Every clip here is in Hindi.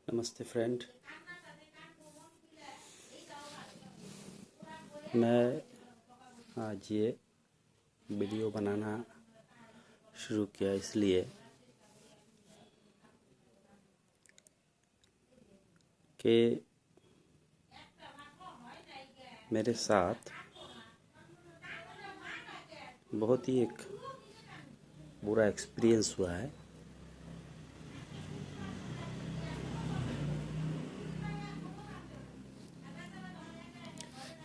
नमस्ते फ्रेंड। मैं आज ये वीडियो बनाना शुरू किया इसलिए कि मेरे साथ बहुत ही एक बुरा एक्सपीरियंस हुआ है।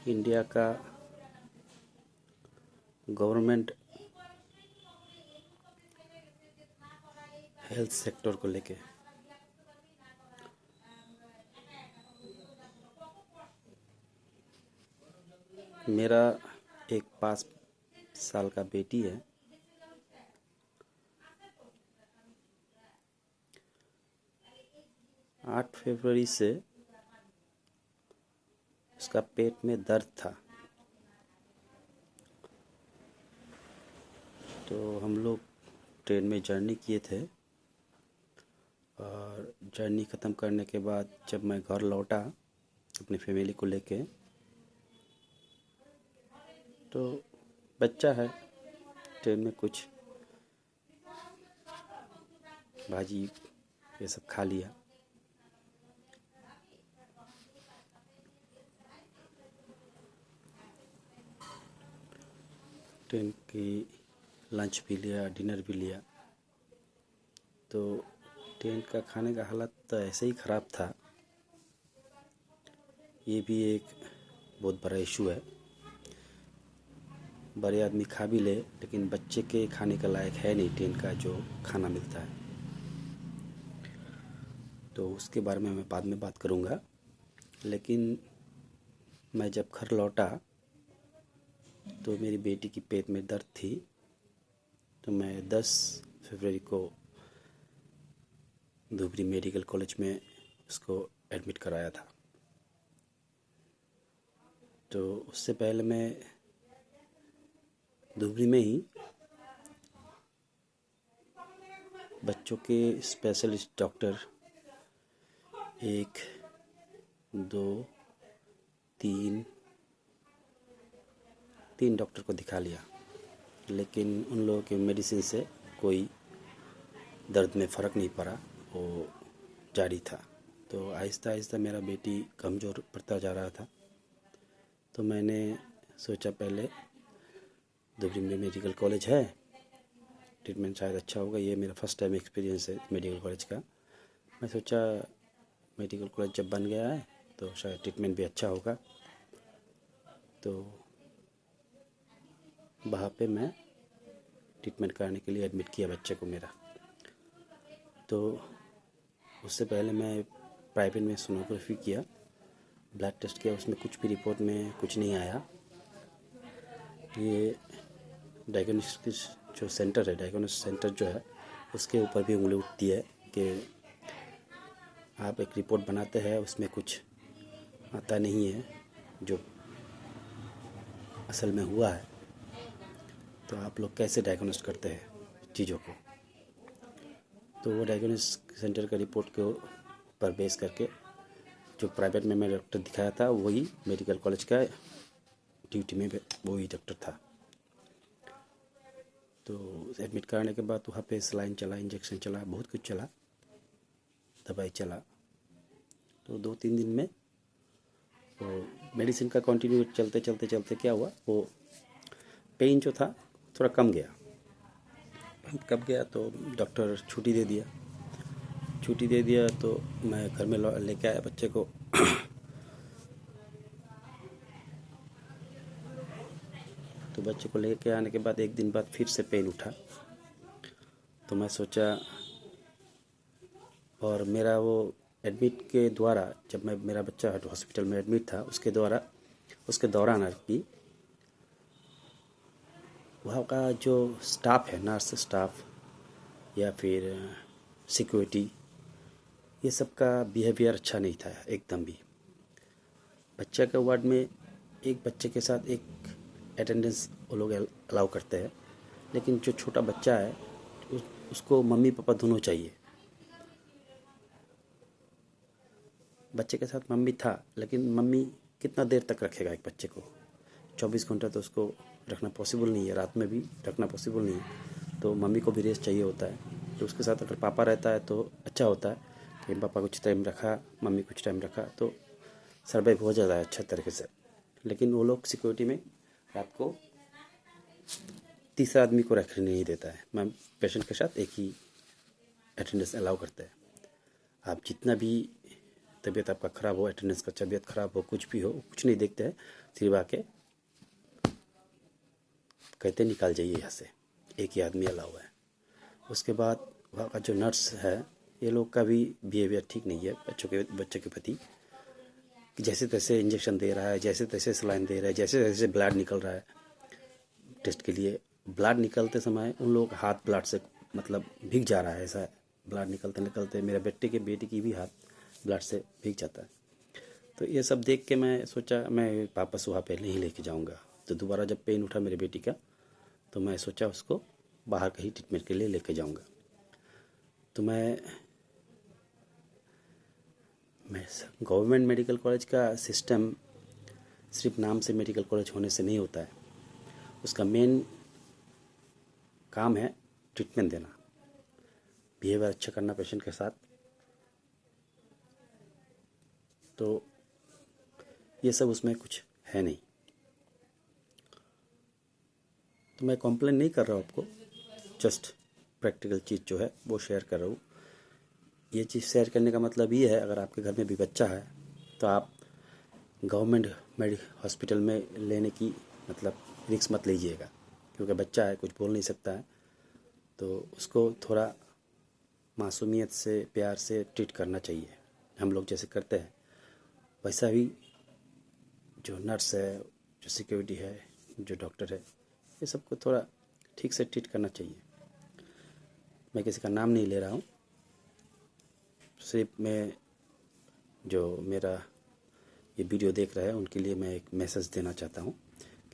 इंडिया का गवर्नमेंट हेल्थ सेक्टर को लेके मेरा एक 5 साल का बेटी है। आठ फरवरी से उसका पेट में दर्द था, तो हम लोग ट्रेन में जर्नी किए थे और जर्नी ख़त्म करने के बाद जब मैं घर लौटा अपनी फैमिली को लेके, तो बच्चा है, ट्रेन में कुछ भाजी ये सब खा लिया। ट्रेन की लंच भी लिया, डिनर भी लिया, तो ट्रेन का खाने का हालत तो ऐसे ही ख़राब था। ये भी एक बहुत बड़ा इशू है। बड़े आदमी खा भी ले, लेकिन बच्चे के खाने का लायक है नहीं ट्रेन का जो खाना मिलता है। तो उसके बारे में मैं बाद में बात करूँगा। लेकिन मैं जब घर लौटा तो मेरी बेटी की पेट में दर्द थी, तो मैं 10 फरवरी को धुबरी मेडिकल कॉलेज में उसको एडमिट कराया था। तो उससे पहले मैं धुबरी में ही बच्चों के स्पेशलिस्ट डॉक्टर 1, 2, 3 डॉक्टर को दिखा लिया, लेकिन उन लोगों के मेडिसिन से कोई दर्द में फ़र्क नहीं पड़ा, वो जारी था। तो आहिस्ता आहिस्ता मेरा बेटी कमज़ोर पड़ता जा रहा था। तो मैंने सोचा पहले धुबरी में मेडिकल कॉलेज है, ट्रीटमेंट शायद अच्छा होगा। ये मेरा फर्स्ट टाइम एक्सपीरियंस है मेडिकल कॉलेज का। मैं सोचा मेडिकल कॉलेज जब बन गया है तो शायद ट्रीटमेंट भी अच्छा होगा। तो वहाँ पे मैं ट्रीटमेंट कराने के लिए एडमिट किया बच्चे को मेरा। तो उससे पहले मैं प्राइवेट में सोनोग्राफी किया, ब्लड टेस्ट किया, उसमें कुछ भी रिपोर्ट में कुछ नहीं आया। ये डायग्नोस्टिक जो सेंटर है, डायग्नोस्टिक सेंटर जो है, उसके ऊपर भी उंगली उठती है कि आप एक रिपोर्ट बनाते हैं, उसमें कुछ आता नहीं है जो असल में हुआ है, तो आप लोग कैसे डायग्नोस करते हैं चीज़ों को। तो वो डायग्नोस्टिक सेंटर का रिपोर्ट के ऊपर बेस करके जो प्राइवेट में मैं डॉक्टर दिखाया था, वही मेडिकल कॉलेज का ड्यूटी में वही डॉक्टर था। तो एडमिट कराने के बाद वहाँ पे सलाइन चला, इंजेक्शन चला, बहुत कुछ चला, दवाई चला। तो 2-3 दिन में वो मेडिसिन का कंटिन्यू चलते चलते चलते क्या हुआ, वो पेन जो था थोड़ा कम गया। तो डॉक्टर छुट्टी दे दिया। तो मैं घर में लेके आया बच्चे को। तो बच्चे को लेके आने के बाद 1 दिन बाद फिर से पेन उठा। तो मैं सोचा, और मेरा वो एडमिट के द्वारा, जब मेरा बच्चा हॉस्पिटल में एडमिट था, उसके दौरान कि वहाँ का जो स्टाफ है, नर्स स्टाफ या फिर सिक्योरिटी, ये सब का बिहेवियर अच्छा नहीं था एकदम भी। बच्चा के वार्ड में एक बच्चे के साथ एक अटेंडेंस वो लोग अलाउ करते हैं, लेकिन जो छोटा बच्चा है उसको मम्मी पापा दोनों चाहिए। बच्चे के साथ मम्मी था, लेकिन मम्मी कितना देर तक रखेगा एक बच्चे को? 24 घंटा तो उसको रखना पॉसिबल नहीं है, रात में भी रखना पॉसिबल नहीं है। तो मम्मी को भी रेस्ट चाहिए होता है। तो उसके साथ अगर पापा रहता है तो अच्छा होता है कि पापा कुछ टाइम रखा, मम्मी कुछ टाइम रखा, तो सर्वाइव हो जाता है अच्छा तरीके से। लेकिन वो लोग सिक्योरिटी में रात को तीसरा आदमी को रखने नहीं देता है। मैं पेशेंट के साथ एक ही अटेंडेंस अलाउ करता है। आप जितना भी तबीयत आपका ख़राब हो, अटेंडेंस का तबीयत ख़राब हो, कुछ भी हो, कुछ नहीं देखते हैं, सिर्फ आके कहते निकाल जाइए यहाँ से, एक ही आदमी अलाउ है। उसके बाद वहाँ का जो नर्स है, ये लोग का भी बिहेवियर ठीक नहीं है बच्चों के प्रति, कि जैसे तैसे इंजेक्शन दे रहा है, जैसे तैसे सलाइन दे रहा है, जैसे तैसे ब्लड निकल रहा है टेस्ट के लिए। ब्लड निकलते समय उन लोग हाथ ब्लड से मतलब भीग जा रहा है, ऐसा है। ब्लड निकलते निकलते मेरे बेटी की भी हाथ ब्लड से भीग जाता है। तो ये सब देख के मैं सोचा मैं वापस वहाँ पे नहीं लेके जाऊँगा। तो दोबारा जब पेन उठा मेरे बेटी का, तो मैं सोचा उसको बाहर कहीं ट्रीटमेंट के लिए लेके जाऊँगा। तो मैं गवर्नमेंट मेडिकल कॉलेज का सिस्टम सिर्फ नाम से मेडिकल कॉलेज होने से नहीं होता है। उसका मेन काम है ट्रीटमेंट देना, बिहेवियर अच्छा करना पेशेंट के साथ। तो ये सब उसमें कुछ है नहीं। तो मैं कॉम्प्लेन नहीं कर रहा हूँ आपको, जस्ट प्रैक्टिकल चीज़ जो है वो शेयर कर रहा हूँ। ये चीज़ शेयर करने का मतलब ये है, अगर आपके घर में भी बच्चा है तो आप गवर्नमेंट हॉस्पिटल में लेने की मतलब रिस्क मत लीजिएगा, क्योंकि बच्चा है, कुछ बोल नहीं सकता है। तो उसको थोड़ा मासूमियत से, प्यार से ट्रीट करना चाहिए, हम लोग जैसे करते हैं वैसा ही जो नर्स है, जो सिक्योरिटी है, जो डॉक्टर है, ये सबको थोड़ा ठीक से ट्रीट करना चाहिए। मैं किसी का नाम नहीं ले रहा हूँ, सिर्फ मैं जो मेरा ये वीडियो देख रहा है उनके लिए मैं एक मैसेज देना चाहता हूँ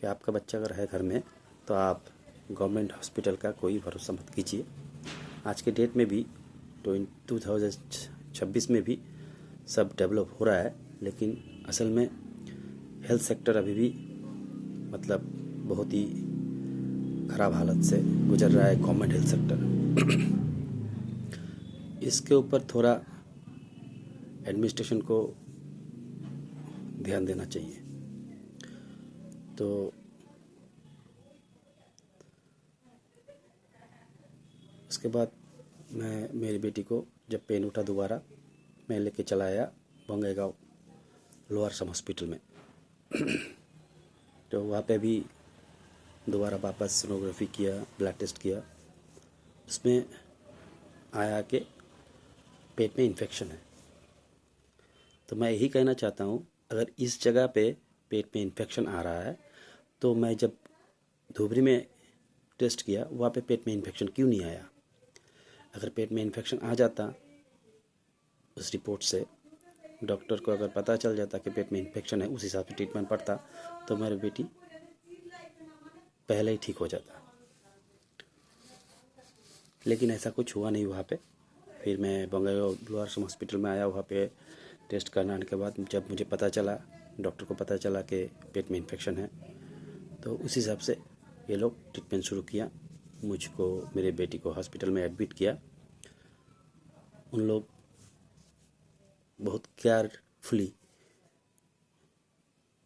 कि आपका बच्चा अगर है घर में तो आप गवर्नमेंट हॉस्पिटल का कोई भरोसा मत कीजिए। आज के डेट में भी 2026 में भी सब डेवलप हो रहा है, लेकिन असल में हेल्थ सेक्टर अभी भी मतलब बहुत ही ख़राब हालत से गुजर रहा है, गवर्नमेंट हेल्थ सेक्टर। इसके ऊपर थोड़ा एडमिनिस्ट्रेशन को ध्यान देना चाहिए। तो उसके बाद मैं मेरी बेटी को जब पेन उठा दोबारा, मैं लेके चला आया बंगईगांव लोअर सम हॉस्पिटल में। तो वहाँ पे भी दोबारा वापस सोनोग्राफी किया, ब्लड टेस्ट किया। उसमें आया कि पेट में इन्फेक्शन है। तो मैं यही कहना चाहता हूँ, अगर इस जगह पे पेट में इन्फेक्शन आ रहा है तो मैं जब धुबरी में टेस्ट किया वहाँ पे पेट में इन्फेक्शन क्यों नहीं आया? अगर पेट में इन्फेक्शन आ जाता, उस रिपोर्ट से डॉक्टर को अगर पता चल जाता कि पेट में इन्फेक्शन है, उस हिसाब से ट्रीटमेंट पड़ता, तो मेरी बेटी पहले ही ठीक हो जाता। लेकिन ऐसा कुछ हुआ नहीं वहाँ पे। फिर मैं बंगईगांव लोअर सम हॉस्पिटल में आया। वहाँ पे टेस्ट कराने के बाद जब मुझे पता चला, डॉक्टर को पता चला कि पेट में इन्फेक्शन है, तो उस हिसाब से ये लोग ट्रीटमेंट शुरू किया। मुझको, मेरे बेटी को हॉस्पिटल में एडमिट किया। उन लोग बहुत केयरफुली,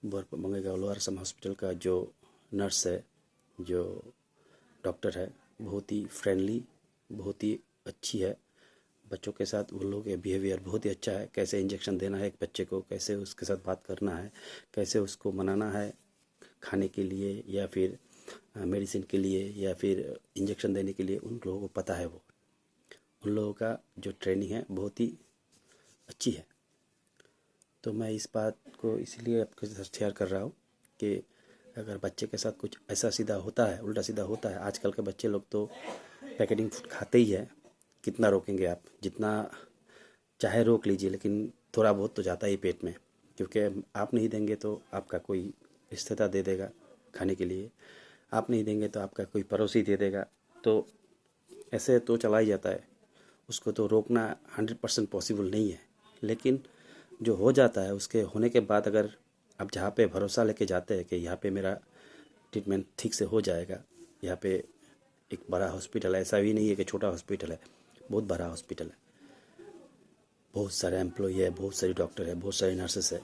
बंगईगांव लोअर सम हॉस्पिटल का जो नर्स है, जो डॉक्टर है, बहुत ही फ्रेंडली, बहुत ही अच्छी है। बच्चों के साथ उन लोगों का बिहेवियर बहुत ही अच्छा है। कैसे इंजेक्शन देना है एक बच्चे को, कैसे उसके साथ बात करना है, कैसे उसको मनाना है खाने के लिए या फिर मेडिसिन के लिए या फिर इंजेक्शन देने के लिए, उन लोगों को पता है। वो उन लोगों का जो ट्रेनिंग है बहुत ही अच्छी है। तो मैं इस बात को इसलिए आपके साथ शेयर कर रहा हूँ कि अगर बच्चे के साथ कुछ ऐसा सीधा होता है, उल्टा सीधा होता है, आजकल के बच्चे लोग तो पैकेटिंग फूड खाते ही है। कितना रोकेंगे आप? जितना चाहे रोक लीजिए, लेकिन थोड़ा बहुत तो जाता ही पेट में, क्योंकि आप नहीं देंगे तो आपका कोई रिश्तेदार दे देगा खाने के लिए, आप नहीं देंगे तो आपका कोई पड़ोसी दे देगा। तो ऐसे तो चला ही जाता है। उसको तो रोकना 100% पॉसिबल नहीं है, लेकिन जो हो जाता है उसके होने के बाद अगर आप जहाँ पे भरोसा लेके जाते हैं कि यहाँ पे मेरा ट्रीटमेंट ठीक से हो जाएगा, यहाँ पे एक बड़ा हॉस्पिटल है, ऐसा भी नहीं है कि छोटा हॉस्पिटल है, बहुत बड़ा हॉस्पिटल है, बहुत सारे एम्प्लॉई है, बहुत सारे डॉक्टर है, बहुत सारे नर्सेस है,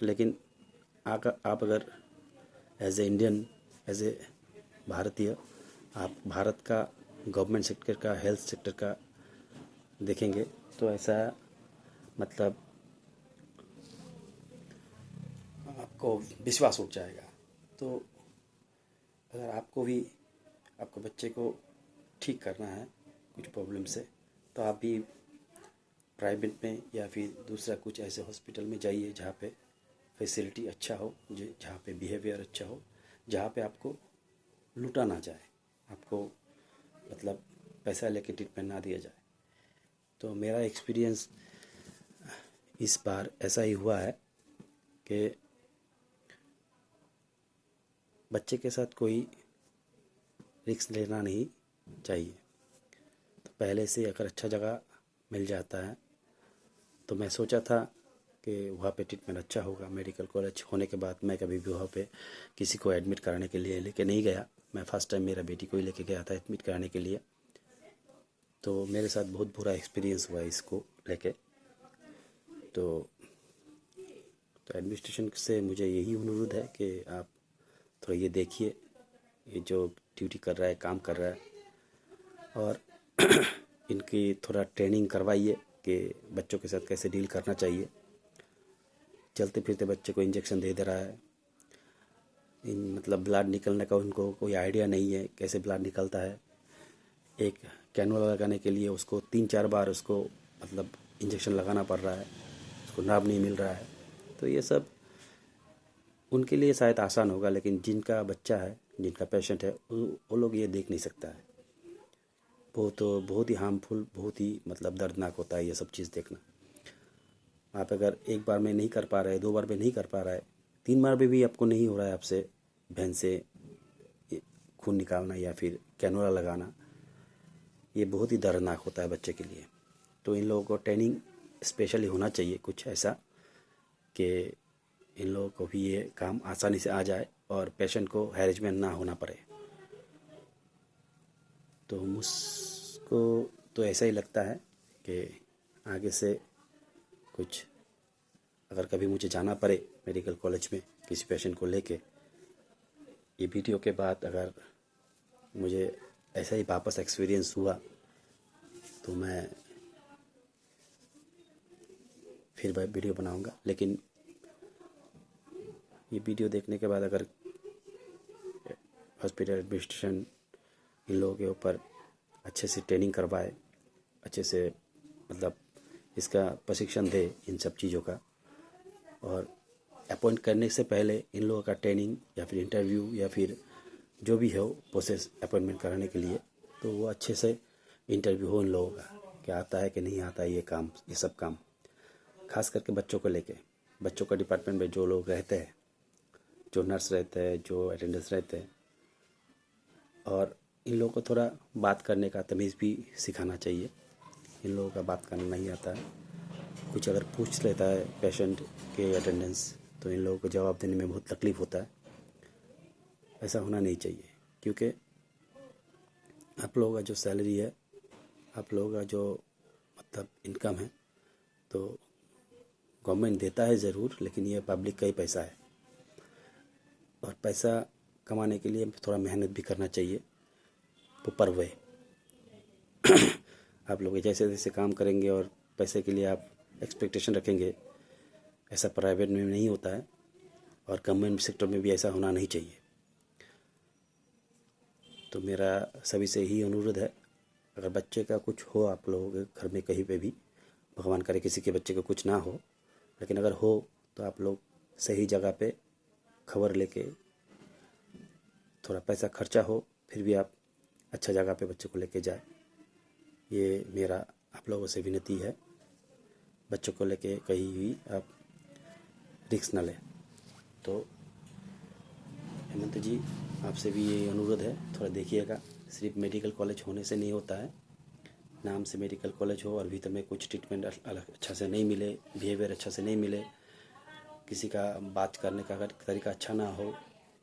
लेकिन आप अगर as a Indian, as a भारतीय, आप भारत का गवर्नमेंट सेक्टर का, हेल्थ सेक्टर का देखेंगे तो ऐसा मतलब आपको विश्वास उठ जाएगा। तो अगर आपको भी आपको बच्चे को ठीक करना है कुछ प्रॉब्लम से, तो आप भी प्राइवेट में या फिर दूसरा कुछ ऐसे हॉस्पिटल में जाइए जहाँ पे फैसिलिटी अच्छा हो, जहाँ पे बिहेवियर अच्छा हो, जहाँ पे आपको लूटा ना जाए, आपको मतलब पैसा लेके ट्रीटमेंट ना दिया जाए। तो मेरा एक्सपीरियंस इस बार ऐसा ही हुआ है कि बच्चे के साथ कोई रिस्क लेना नहीं चाहिए। तो पहले से अगर अच्छा जगह मिल जाता है तो मैं सोचा था कि वहाँ पे ट्रीटमेंट अच्छा होगा। मेडिकल कॉलेज होने के बाद मैं कभी भी वहाँ पे किसी को एडमिट कराने के लिए लेके नहीं गया। मैं फर्स्ट टाइम मेरा बेटी को ही लेके गया था एडमिट कराने के लिए। तो मेरे साथ बहुत बुरा एक्सपीरियंस हुआ इसको लेके। तो एडमिनिस्ट्रेशन से मुझे यही अनुरोध है कि आप थोड़ा ये देखिए, ये जो ड्यूटी कर रहा है, काम कर रहा है, और इनकी थोड़ा ट्रेनिंग करवाइए कि बच्चों के साथ कैसे डील करना चाहिए। चलते फिरते बच्चे को इंजेक्शन दे रहा है, मतलब ब्लड निकलने का उनको कोई आइडिया नहीं है कैसे ब्लड निकलता है। एक कैनुला लगाने के लिए उसको 3-4 बार उसको मतलब इंजेक्शन लगाना पड़ रहा है, उसको नाप नहीं मिल रहा है। तो ये सब उनके लिए शायद आसान होगा, लेकिन जिनका बच्चा है, जिनका पेशेंट है, वो लोग ये देख नहीं सकता है। बहुत ही हार्मफुल, बहुत ही मतलब दर्दनाक होता है ये सब चीज़ देखना। आप अगर एक बार में नहीं कर पा रहे, 2 बार में नहीं कर पा रहा है, 3 बार में भी आपको नहीं हो रहा है आपसे भेन से खून निकालना या फिर कैनुला लगाना, ये बहुत ही दर्दनाक होता है बच्चे के लिए। तो इन लोगों को ट्रेनिंग स्पेशली होना चाहिए कुछ ऐसा कि इन लोगों को भी ये काम आसानी से आ जाए और पेशेंट को हैरेसमेंट ना होना पड़े। तो मुझको तो ऐसा ही लगता है कि आगे से कुछ अगर कभी मुझे जाना पड़े मेडिकल कॉलेज में किसी पेशेंट को लेके, ये वीडियो के बाद अगर मुझे ऐसा ही वापस एक्सपीरियंस हुआ तो मैं फिर वीडियो बनाऊंगा। लेकिन ये वीडियो देखने के बाद अगर हॉस्पिटल एडमिनिस्ट्रेशन इन लोगों के ऊपर अच्छे से ट्रेनिंग करवाए, अच्छे से मतलब इसका प्रशिक्षण दे इन सब चीज़ों का, और अपॉइंट करने से पहले इन लोगों का ट्रेनिंग या फिर इंटरव्यू या फिर जो भी हो प्रोसेस अपॉइंटमेंट कराने के लिए, तो वो अच्छे से इंटरव्यू हो इन लोगों का कि आता है कि नहीं आता है ये काम, ये सब काम। खास करके बच्चों को लेके, बच्चों का डिपार्टमेंट में जो लोग रहते हैं, जो नर्स रहते हैं, जो अटेंडेंट्स रहते हैं, और इन लोगों को थोड़ा बात करने का तमीज़ भी सिखाना चाहिए। इन लोगों का बात करना नहीं आता है, कुछ अगर पूछ लेता है पेशेंट के अटेंडेंस तो इन लोगों को जवाब देने में बहुत तकलीफ़ होता है। ऐसा होना नहीं चाहिए, क्योंकि आप लोगों का जो सैलरी है, आप लोगों का जो मतलब इनकम है, तो गवर्नमेंट देता है ज़रूर, लेकिन ये पब्लिक का ही पैसा है, और पैसा कमाने के लिए थोड़ा मेहनत भी करना चाहिए ऊपर वे। आप लोग जैसे जैसे काम करेंगे और पैसे के लिए आप एक्सपेक्टेशन रखेंगे, ऐसा प्राइवेट में नहीं होता है, और गवर्नमेंट सेक्टर में भी ऐसा होना नहीं चाहिए। तो मेरा सभी से यही अनुरोध है, अगर बच्चे का कुछ हो आप लोगों के घर में कहीं पे भी, भगवान करे किसी के बच्चे को कुछ ना हो, लेकिन अगर हो तो आप लोग सही जगह पे खबर लेके, थोड़ा पैसा खर्चा हो फिर भी आप अच्छा जगह पे बच्चे को लेके जाए। ये मेरा आप लोगों से विनती है, बच्चों को लेके कहीं भी आप रिस्क न लें। तो हेमंत जी, आपसे भी ये अनुरोध है, थोड़ा देखिएगा, सिर्फ मेडिकल कॉलेज होने से नहीं होता है, नाम से मेडिकल कॉलेज हो और भीतर में कुछ ट्रीटमेंट अच्छा से नहीं मिले, बिहेवियर अच्छा से नहीं मिले, किसी का बात करने का अगर तरीका अच्छा ना हो,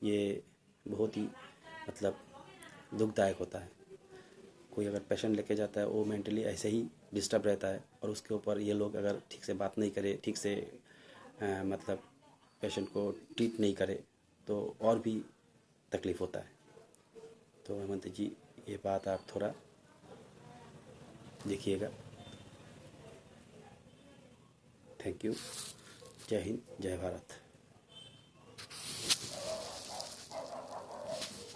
ये बहुत ही मतलब दुखदायक होता है। कोई अगर पेशेंट लेके जाता है वो मेंटली ऐसे ही डिस्टर्ब रहता है, और उसके ऊपर ये लोग अगर ठीक से बात नहीं करे, ठीक से मतलब पेशेंट को ट्रीट नहीं करे तो और भी तकलीफ़ होता है। तो हेमंत जी, ये बात आप थोड़ा देखिएगा। Thank you. जय हिंद, जय भारत।